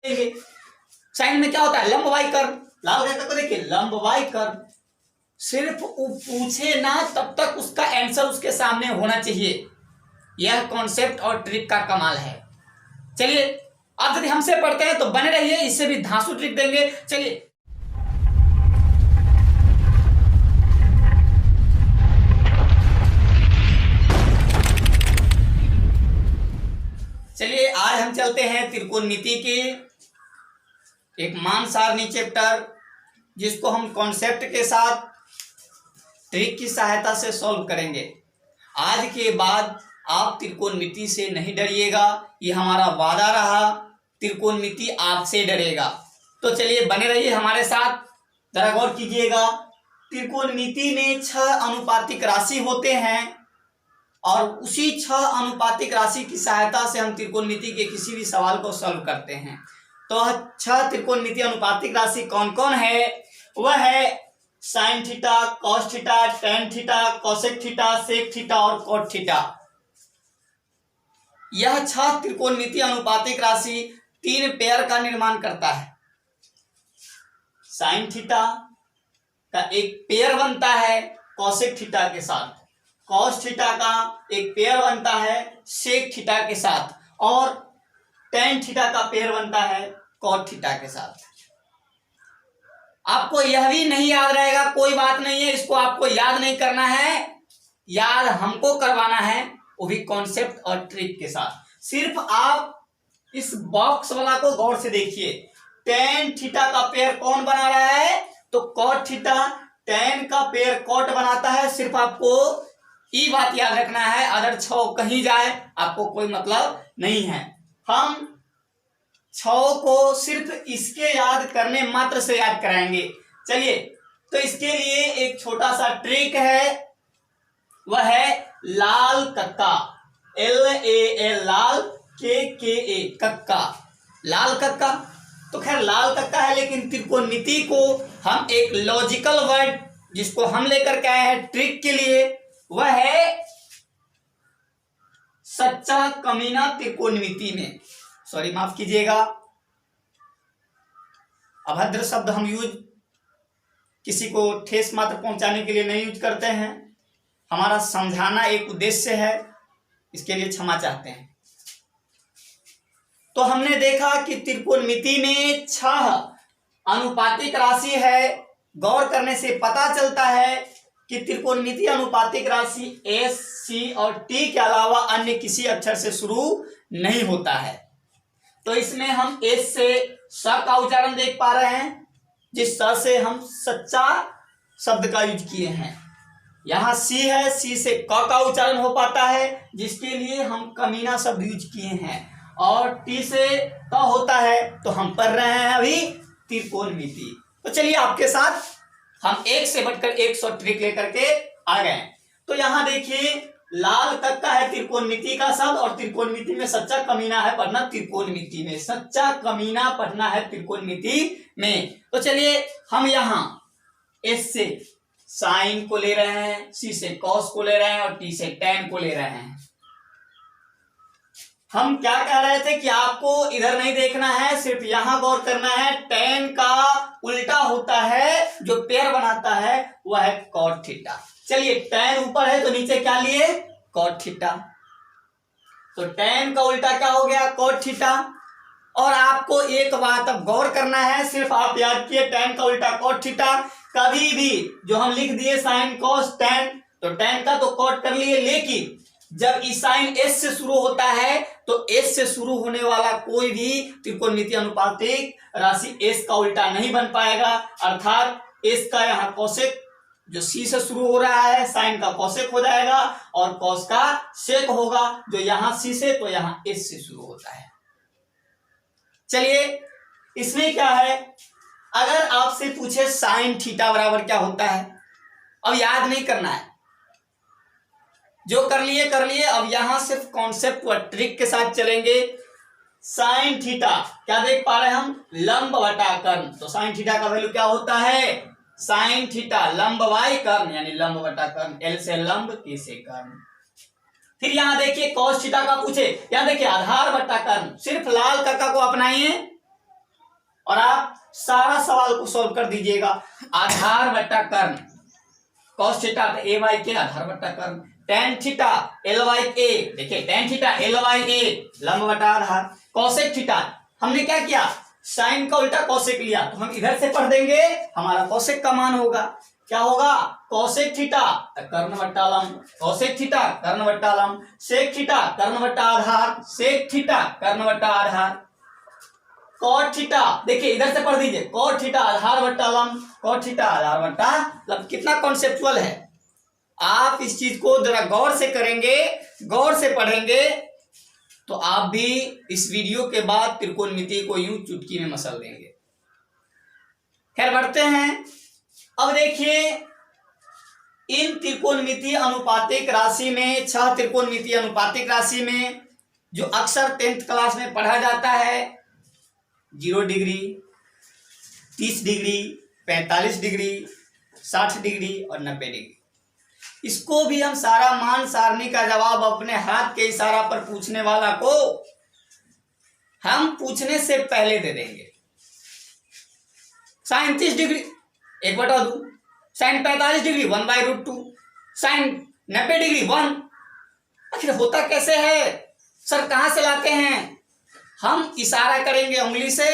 Sign में क्या होता है, लंबवाई कर्व। लाल रेखा को देखिए, लंबवाई कर्व। सिर्फ पूछे ना तब तक उसका आंसर उसके सामने होना चाहिए। यह कॉन्सेप्ट और ट्रिक का कमाल है। चलिए आप यदि हमसे पढ़ते हैं तो बने रहिए, इससे भी धांसू ट्रिक देंगे। चलिए आज हम चलते हैं त्रिकोणमिति के एक मान सारणी चैप्टर, जिसको हम कॉन्सेप्ट के साथ ट्रिक की सहायता से सॉल्व करेंगे। आज के बाद आप त्रिकोणमिति से नहीं डरिएगा, ये हमारा वादा रहा। त्रिकोणमिति आपसे डरेगा। तो चलिए बने रहिए हमारे साथ। जरा गौर कीजिएगा, त्रिकोणमिति में 6 अनुपातिक राशि होते हैं और उसी 6 अनुपातिक राशि की सहायता से हम त्रिकोणमिति के किसी भी सवाल को सॉल्व करते हैं। तो 6 त्रिकोणमिति अनुपातिक राशि कौन कौन है? वह है sine theta, cos theta, tan theta, cosec theta, sec theta और कॉट थीटा। यह 6 त्रिकोणमिति अनुपातिक राशि 3 पेयर का निर्माण करता है। साइन थीटा का एक पेयर बनता है कोसेक थीटा के साथ, कॉस थीटा का एक पेयर बनता है सेक थीटा के साथ और टेन थीटा का पेयर बनता है कॉट थीटा के साथ। आपको यह भी नहीं याद रहेगा, कोई बात नहीं है, इसको आपको याद नहीं करना है, याद हमको करवाना है, वो भी कॉन्सेप्ट और ट्रिक के साथ। सिर्फ आप इस बॉक्स वाला को गौर से देखिए। टेन थीटा का पेयर कौन बना रहा है? तो कॉट थीटा टेन का पेयर कॉट बनाता है। सिर्फ आपको ये बात याद रखना है, अदर 6 कहीं जाए आपको कोई मतलब नहीं है। हम 6 को सिर्फ इसके याद करने मात्र से याद कराएंगे। चलिए, तो इसके लिए एक छोटा सा ट्रिक है, वह है लाल कक्का, LAL, लाल, KKA कक्का, लाल कक्का। तो खैर लाल कक्का है, लेकिन त्रिकोणमिति को हम एक लॉजिकल वर्ड जिसको हम लेकर के आए हैं ट्रिक के लिए, वह है सच्चा कमीना त्रिकोणमिति में। सॉरी, माफ कीजिएगा, अभद्र शब्द हम यूज किसी को ठेस मात्र पहुंचाने के लिए नहीं यूज करते हैं। हमारा समझाना एक उद्देश्य है, इसके लिए क्षमा चाहते हैं। तो हमने देखा कि त्रिकोणमिति में 6 अनुपातिक राशि है। गौर करने से पता चलता है कि त्रिकोणमिति अनुपातिक राशि S, C और T के अलावा अन्य किसी अक्षर से शुरू नहीं होता है। तो इसमें हम S से स का उच्चारण देख पा रहे हैं, जिस स से हम सच्चा शब्द का यूज किए हैं। यहाँ C है, C से क का उच्चारण हो पाता है, जिसके लिए हम कमीना शब्द यूज किए हैं। और T से क होता है, तो हम पढ़ रहे हैं अभी त्रिकोणमिति। तो चलिए आपके साथ हम एक से बढ़कर 100 ट्रिक लेकर के आ गए। तो यहाँ देखिए, लाल कक्का है त्रिकोणमिति का शब्द, और त्रिकोणमिति में सच्चा कमीना है पढ़ना त्रिकोणमिति में, सच्चा कमीना पढ़ना है त्रिकोणमिति में। तो चलिए हम यहाँ S से साइन को ले रहे हैं, C से कॉस को ले रहे हैं और T से टेन को ले रहे हैं। हम क्या कह रहे थे कि आपको इधर नहीं देखना है, सिर्फ यहां गौर करना है। टेन का उल्टा होता है, जो पेयर बनाता है वह है कॉट थीटा। चलिए, टेन ऊपर है तो नीचे क्या लिए? Cot theta. तो टेन का उल्टा क्या हो गया? Cot theta. और आपको एक बात अब गौर करना है, सिर्फ आप याद किए टेन का उल्टा कॉट थीटा। कभी भी जो हम लिख दिए साइन कॉस टेन, तो टेन का तो कॉट कर लिए, लेकिन जब ई साइन S से शुरू होता है तो S से शुरू होने वाला कोई भी त्रिकोणमिति अनुपातिक राशि S का उल्टा नहीं बन पाएगा। अर्थात S का यहाँ कोसेक जो C से शुरू हो रहा है, साइन का कोसेक हो जाएगा और कॉस का सेक होगा, जो यहाँ C से तो यहाँ S से शुरू होता है। चलिए, इसमें क्या है, अगर आपसे पूछे साइन थीटा बराबर क्या होता है, अब याद नहीं करना है, जो कर लिए कर लिए। अब यहां सिर्फ कॉन्सेप्ट व ट्रिक के साथ चलेंगे। साइन थीटा क्या देख पा रहे हैं हम? लंब बटा कर्ण। तो साइन थीटा का वैल्यू क्या होता है? साइन थीटा लंब बाई कर्ण, यानी लंब बटा कर्ण। L से लंब, T से कर्ण। फिर यहां देखिए कॉस थीटा का पूछे, यहां देखिए आधार बटा कर्ण। सिर्फ लाल कक्का को अपनाइए, और आप सारा सवाल को सॉल्व कर दीजिएगा। आधार बट्टा कर्ण, कॉस थीटा ए बाई के आधार बट्टा कर्ण, टेन थीटा एल बाई ए, देखिए टेन थीटा एल बाई ए लंब बटा आधार, कॉसेक थीटा हमने क्या किया, साइन का उल्टा कॉसेक लिया, तो हम इधर से पढ़ देंगे, हमारा कॉसेक का मान होगा, क्या होगा, कॉसेक थीटा कर्ण बट्टा लंब, कॉसेक थीटा कर्ण बट्टा लंब, सेक थीटा कर्ण बट्टा आधार, सेक थीटा कर्ण बट्टा आधार, कॉट थीटा, देखिए इधर से पढ़ दीजिए, कॉट थीटा आधार बट्टा लंब, कॉट थीटा आधार बट्टा लंब। कितना कॉन्सेप्चुअल है, आप इस चीज को जरा गौर से करेंगे, गौर से पढ़ेंगे, तो आप भी इस वीडियो के बाद त्रिकोणमिति को यूं चुटकी में मसल देंगे। खैर बढ़ते हैं। अब देखिए इन त्रिकोणमिति अनुपातिक राशि में, 6 त्रिकोणमिति अनुपातिक राशि में जो अक्सर 10th क्लास में पढ़ा जाता है, 0 डिग्री, 30 डिग्री, 45 डिग्री, 60 डिग्री और 90 डिग्री, इसको भी हम सारा मान सारणी का जवाब अपने हाथ के इशारा पर पूछने वाला को हम पूछने से पहले दे देंगे। Sine 30 degree 1/2, sine 45 degree 1/√2, sine 90 degree 1। आखिर होता कैसे है सर, कहां से लाते हैं, हम इशारा करेंगे उंगली से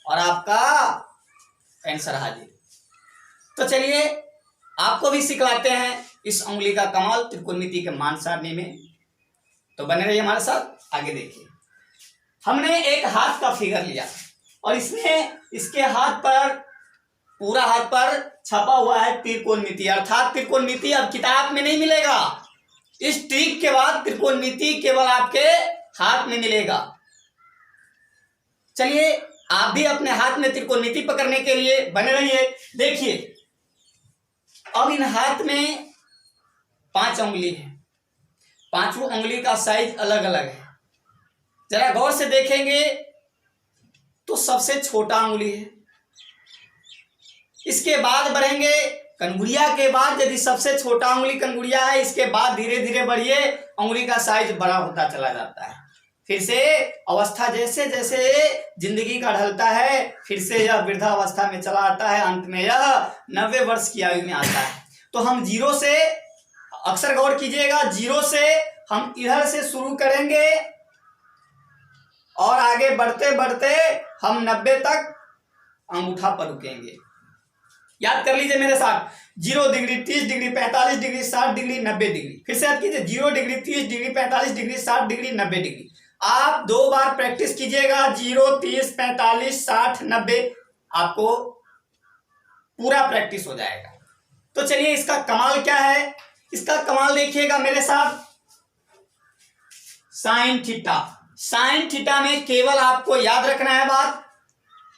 और आपका आंसर हाजिर। तो चलिए आपको भी सिखलाते हैं इस उंगली का कमाल त्रिकोणमिति के मान सारणी में, तो बने रहिए हमारे साथ। आगे देखिए, हमने एक हाथ का फिगर लिया और इसमें इसके हाथ पर, पूरा हाथ पर छपा हुआ है त्रिकोणमिति, अर्थात त्रिकोणमिति अब किताब में नहीं मिलेगा, इस ट्रिक के बाद त्रिकोणमिति केवल आपके हाथ में मिलेगा। चलिए आप भी अपने हाथ में त्रिकोणमिति पकड़ने के लिए बने रहिए। देखिए अब इन हाथ में 5 उंगली है, 5 उंगली का साइज अलग अलग है, जरा गौर से देखेंगे तो सबसे छोटा उंगली है, इसके बाद बढ़ेंगे कनगुड़िया के बाद, यदि सबसे छोटा उंगली कनगुड़िया है, इसके बाद धीरे धीरे बढ़िए उंगली का साइज बड़ा होता चला जाता है। फिर से अवस्था जैसे जैसे जिंदगी का ढलता है, फिर से यह वृद्धावस्था में चला आता है, अंत में यह 90 वर्ष की आयु में आता है। तो हम 0 से, अक्सर गौर कीजिएगा, 0 से हम इधर से शुरू करेंगे और आगे बढ़ते बढ़ते हम 90 तक अंगूठा पर रुकेंगे। याद कर लीजिए मेरे साथ, 0 degree, 30 degree, 45 degree, 60 degree, 90 degree. फिर से याद कीजिए, 0 degree, 30 degree, 45 degree, 60 degree, 90 degree. आप 2 बार प्रैक्टिस कीजिएगा, 0, 30, 45, 60, 90, आपको पूरा प्रैक्टिस हो जाएगा। तो चलिए इसका कमाल क्या है, इसका कमाल देखिएगा मेरे साथ। साइन थीटा, साइन थीटा में केवल आपको याद रखना है बात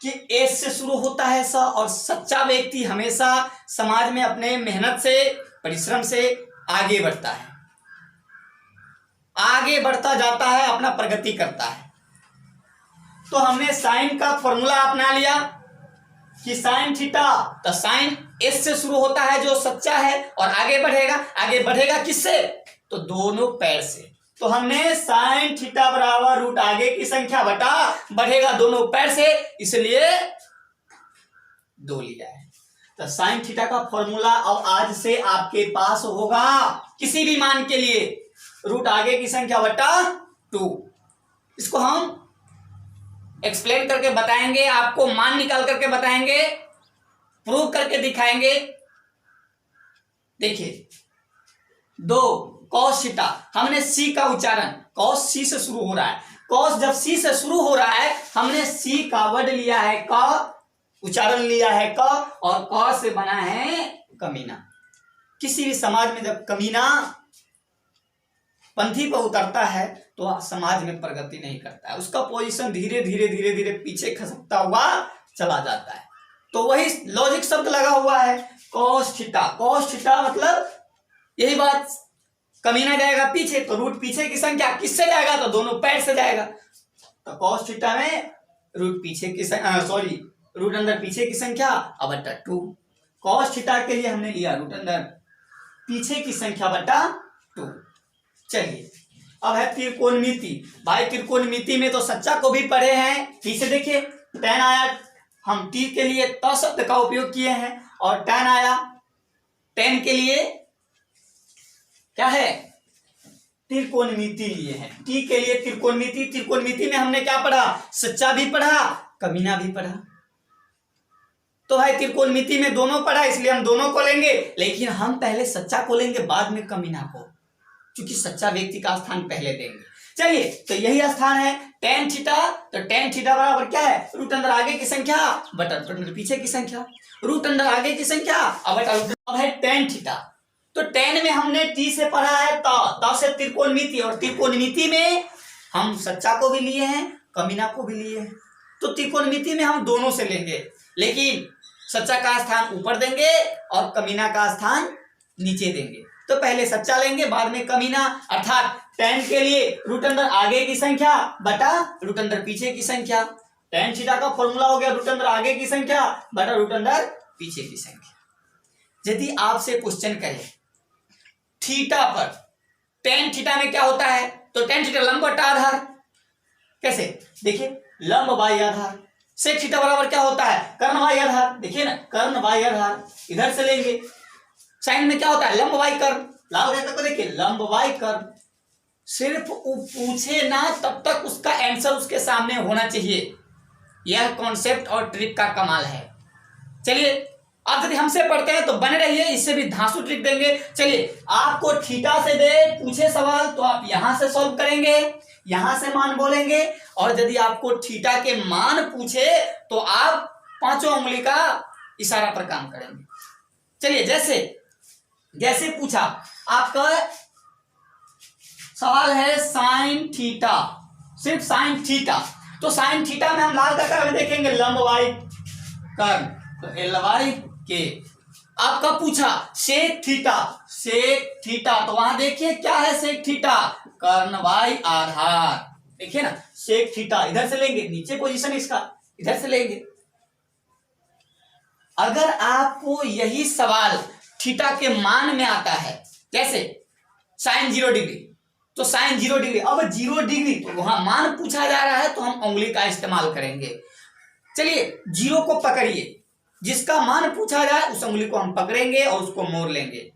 कि एस से शुरू होता है सा, और सच्चा व्यक्ति हमेशा समाज में अपने मेहनत से, परिश्रम से आगे बढ़ता है, आगे बढ़ता जाता है, अपना प्रगति करता है। तो हमने साइन का फॉर्मूला अपना लिया कि साइन थीटा, तो साइन एस से शुरू होता है जो सच्चा है, और आगे बढ़ेगा, आगे बढ़ेगा किससे, तो दोनों पैर से। तो हमने साइन थीटा बराबर रूट आगे की संख्या बटा बढ़ेगा दोनों पैर से, इसलिए 2 लिया है। तो साइन थीटा का फॉर्मूला अब आज से आपके पास होगा किसी भी मान के लिए, रूट आगे की संख्या बटा 2। इसको हम एक्सप्लेन करके बताएंगे, आपको मान निकाल करके बताएंगे, प्रूव करके दिखाएंगे। देखिए 2 कॉस थीटा, हमने सी का उच्चारण, कॉस सी से शुरू हो रहा है, कॉस जब सी से शुरू हो रहा है, हमने सी का वर्ड लिया है, का उच्चारण लिया है का, और का से बना है कमीना। किसी भी समाज में जब कमीना पंथी पर उतरता है तो समाज में प्रगति नहीं करता है, उसका पोजीशन धीरे धीरे धीरे धीरे पीछे खसकता हुआ चला जाता है। तो वही लॉजिक शब्द लगा हुआ है कॉस थीटा, कॉस थीटा मतलब यही बात, कमीना जाएगा पीछे तो रूट पीछे की संख्या किससे जाएगा, तो दोनों पैर से जाएगा। तो कॉस थीटा में रूट पीछे की सॉरी रूट अंदर पीछे की संख्या अब बटा 2। कॉस थीटा के लिए हमने लिया रूट अंदर पीछे की संख्या बटा 2। चलिए अब है त्रिकोणमिति। भाई त्रिकोणमिति में तो सच्चा को भी पढ़े हैं, पीछे देखिए tan आया हम टी के लिए त शब्द का उपयोग किए हैं और tan आया, tan के लिए क्या है, त्रिकोणमिति लिए हैं। टी के लिए त्रिकोणमिति, त्रिकोणमिति में हमने क्या पढ़ा, सच्चा भी पढ़ा, कमीना भी पढ़ा। तो भाई त्रिकोणमिति में दोनों पढ़ा, इसलिए हम दोनों को लेंगे, लेकिन हम पहले सच्चा को लेंगे, बाद में कमीना को, क्योंकि सच्चा व्यक्ति का स्थान पहले देंगे। चलिए, तो यही स्थान है tan थीटा। तो tan थीटा बराबर क्या है, रूट अंदर आगे की संख्या बटा रूट अंदर पीछे की संख्या, रूट अंदर आगे की संख्या अब बटा रूट। अब है tan थीटा। तो tan में हमने t से पढ़ा है त से त्रिकोणमिति, और त्रिकोणमिति में हम सच्चा को भी लिए हैं, कमीना को भी लिए हैं। तो त्रिकोणमिति में हम दोनों से लेंगे, लेकिन सच्चा का स्थान ऊपर देंगे और कमीना का स्थान नीचे देंगे। तो पहले सच्चा लेंगे, बाद में कमीना, अर्थात tan के लिए रूट अंदर आगे की संख्या बटा रूट अंदर पीछे की संख्या। tan थीटा का फॉर्मूला हो गया रूट अंदर आगे की संख्या बटा रूट अंदर पीछे की संख्या। यदि आपसे क्वेश्चन करे थीटा पर, tan थीटा में क्या होता है, तो tan थीटा लंब बटा आधार। कैसे, देखिए, लंब बाई आधार। sec थीटा बराबर क्या होता है, कर्ण बाई आधार। देखिए ना, कर्ण बाई आधार इधर से लेंगे। साइन में क्या होता है, लंब बाई कर्ण। लाल रेखा को देखिए, लंब बाई कर्ण। सिर्फ पूछे ना तब तक उसका आंसर उसके सामने होना चाहिए। यह कॉन्सेप्ट और ट्रिक का कमाल है। चलिए, आप यदि हमसे पढ़ते हैं तो बने रहिए, इससे भी धांसू ट्रिक देंगे। चलिए, आपको थीटा से दे पूछे सवाल तो आप यहां से सॉल्व करेंगे, यहां से मान बोलेंगे, और यदि आपको थीटा के मान पूछे तो आप पांचों उंगली का इशारा पर काम करेंगे। चलिए, जैसे पूछा, आपका सवाल है साइन थीटा, सिर्फ साइन थीटा। तो साइन थीटा में हम लाल का देखेंगे लंब वाई कर्ण, तो एल वाई के। आपका पूछा सेक थीटा, तो वहां देखिए क्या है सेक थीटा, कर्ण वाई आधार। देखिए ना, सेक थीटा इधर से लेंगे, नीचे पोजीशन इसका इधर से लेंगे। अगर आपको यही सवाल थीटा के मान में आता है, कैसे, साइन 0 डिग्री, तो साइन 0 डिग्री, अब 0 डिग्री तो वहां मान पूछा जा रहा है तो हम उंगली का इस्तेमाल करेंगे। चलिए, 0 को पकड़िए, जिसका मान पूछा जाए उस उंगली को हम पकड़ेंगे और उसको मोड़ लेंगे।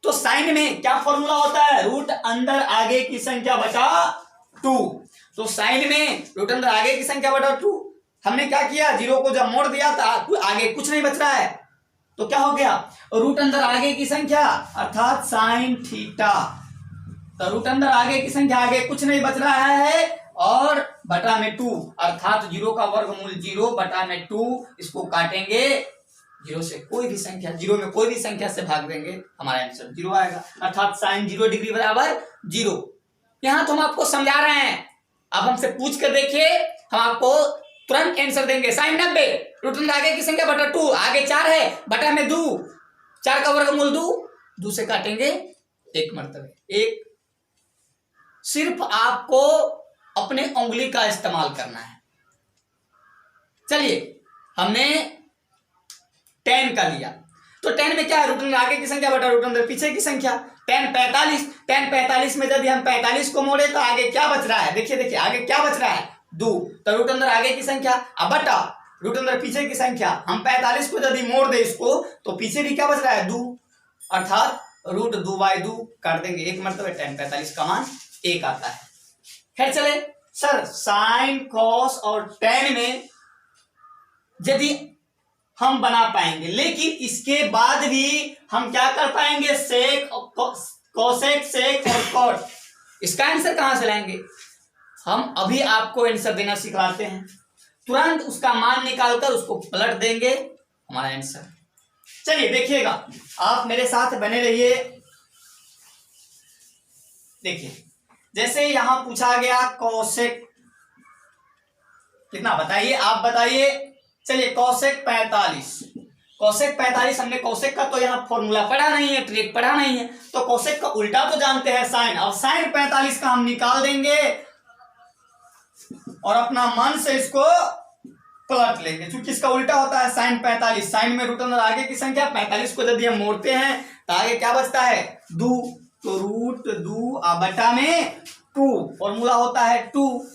तो साइन में क्या फॉर्मूला होता है, रूट अंदर आगे की संख्या बटा 2। तो साइन में रूट अंदर आगे की संख्या बटा 2। हमने क्या किया, 0 को जब मोड़ दिया तो आगे कुछ नहीं बच रहा है, तो क्या हो गया, रूट अंदर आगे की संख्या अर्थात साइन थीटा। तो रूट अंदर आगे की संख्या, आगे कुछ नहीं बच रहा है, और बटा में 2 अर्थात 0 का वर्गमूल 0 बटा में 2। इसको काटेंगे 0 से कोई भी संख्या, 0 में कोई भी संख्या से भाग देंगे, हमारा आंसर 0 आएगा। अर्थात साइन 0 डिग्री बराबर 0। यहां तो हम आपको समझा रहे हैं, अब हमसे पूछ कर देखिए, हम आपको तुरंत आंसर देंगे। साइन 90, रूट अंदर आगे की संख्या बटा 2, आगे 4 है, बटा में 2, 4 का वर्गमूल 2 से काटेंगे 1 मरतबे 1। सिर्फ आपको अपने उंगली का इस्तेमाल करना है। चलिए, हमने tan का लिया, तो tan में क्या है, रूट अंदर आगे की संख्या बटा रूट अंदर पीछे की संख्या। tan 45 में यदि हम 45 को मोड़े तो आगे क्या बच रहा है, देखिए आगे क्या बच रहा है, 2। तो रूट अंदर आगे की संख्या अब बटा रूट अंदर पीछे की संख्या। हम 45 को यदि मोड़ दे इसको तो पीछे भी क्या बच रहा है, 2, अर्थात रूट 2/2 काट देंगे 1 मरतबे, tan 45 का मान 1 आता है। खैर, चले सर, साइन कॉस और tan में यदि हम बना पाएंगे, लेकिन इसके बाद भी हम क्या कर पाएंगे, सेक, कोसेक, सेक और कॉट, इसका आंसर कहां से लाएंगे। हम अभी आपको आंसर देना सिखाते हैं, तुरंत उसका मान निकालकर उसको पलट देंगे, हमारा आंसर। चलिए देखिएगा, आप मेरे साथ बने रहिए। देखिए, जैसे यहां पूछा गया कोसेक कितना, बताइए, आप बताइए। चलिए, कोसेक 45, हमने कोसेक का तो यहाँ फॉर्मूला पढ़ा नहीं है, ट्रिक पढ़ा नहीं है, तो कोसेक का उल्टा तो जानते हैं साइन। अब साइन 45 का हम निकाल देंगे और अपना मन से इसको पलट लेंगे, क्योंकि इसका उल्टा होता है साइन 45। साइन में रूट अंदर आगे की संख्या, 45 को यदि हम मोड़ते हैं तो आगे क्या बचता है, 2, तो रूट 2 बटा में 2, फॉर्मूला होता है 2।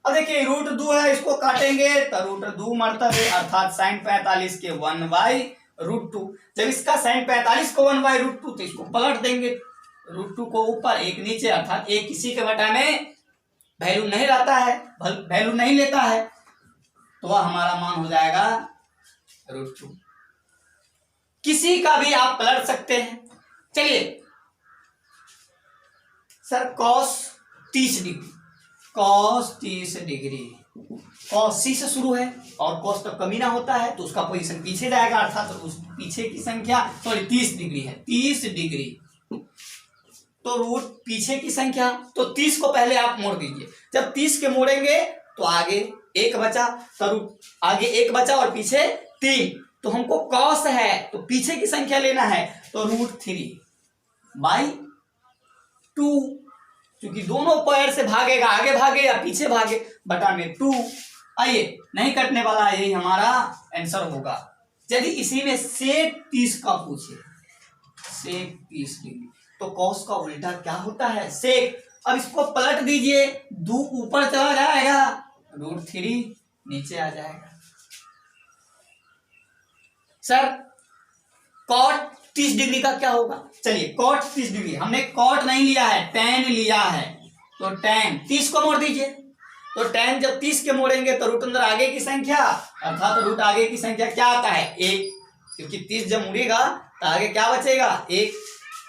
अब देखिए रूट 2 है, इसको काटेंगे तो रूट 2 मरतबे अर्थात sin 45 के 1/√2। जब इसका sin 45 को 1/√2 तो इसको पलट देंगे, √2 को ऊपर एक नीचे, अर्थात एक किसी के बटा में वैल्यू नहीं रहता है, वैल्यू नहीं लेता है, तो वह हमारा मान हो जाएगा √2। किसी का भी आप पलट सकते हैं। चलिए sir cos 30 degree, cos 30 degree cos C से शुरू है और cos तक कमी ना होता है तो उसका पोजीशन पीछे जाएगा, अर्थात तो उस पीछे की संख्या 30 डिग्री है, 30 डिग्री तो रूट पीछे की संख्या, तो 30 को पहले आप मोड़ दीजिए। जब 30 के मोड़ेंगे तो आगे एक बचा, तो रूट आगे एक बचा और पीछे 3, तो हमको cos है तो पीछे की संख्या लेना है, तो √3/2, क्योंकि दोनों पैर से भागेगा, आगे भागे या पीछे भागे, बटा में 2। आइए नहीं कटने वाला, यही हमारा आंसर होगा। यदि इसी में sec 30 का पूछे, sec 30 डिग्री, तो cos का उल्टा क्या होता है, sec। अब इसको पलट दीजिए, 2 ऊपर चला जाएगा, √3 नीचे आ जाएगा। सर cot 30 डिग्री का क्या होगा? चलिए cot 30 डिग्री, हमने cot नहीं लिया है, tan लिया है, तो tan 30 को मोड़ दीजिए, तो tan जब 30 के मोड़ेंगे तो रूट अंदर आगे की संख्या, अर्थात रूट आगे की संख्या क्या आता है 1, क्योंकि 30 जब मुड़ेगा तो आगे क्या बचेगा 1,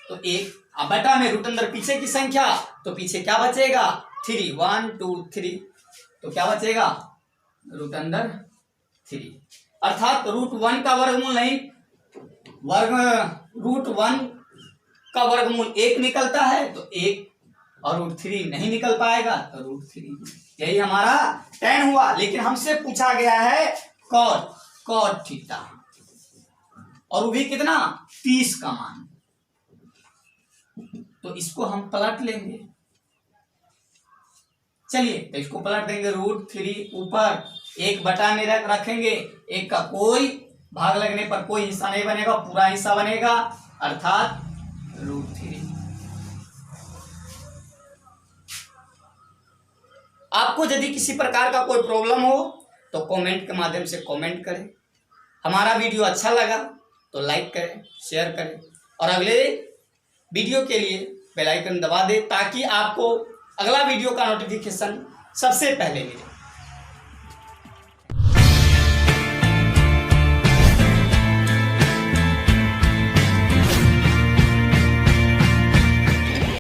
तो 1 अब बटा में रूट अंदर पीछे की संख्या, तो पीछे क्या बचेगा 3, 1 2 3, तो क्या बचेगा रूट अंदर 3, अर्थात √1 का वर्गमूल नहीं, √1 का वर्गमूल 1 निकलता है तो 1, और √3 नहीं निकल पाएगा तो √3। यही हमारा tan हुआ। लेकिन हमसे पूछा गया है cot थीटा, और वो भी कितना 30 का मान, तो इसको हम पलट लेंगे। चलिए तो इसको पलट देंगे, √3 ऊपर 1 बटा में रखेंगे, 1 का कोई भाग लगने पर कोई हिस्सा नहीं बनेगा, पूरा हिस्सा बनेगा, अर्थात √3। आपको यदि किसी प्रकार का कोई प्रॉब्लम हो तो कमेंट के माध्यम से कमेंट करें। हमारा वीडियो अच्छा लगा तो लाइक करें, शेयर करें, और अगले वीडियो के लिए बेल आइकन दबा दें ताकि आपको अगला वीडियो का नोटिफिकेशन सबसे पहले मिले।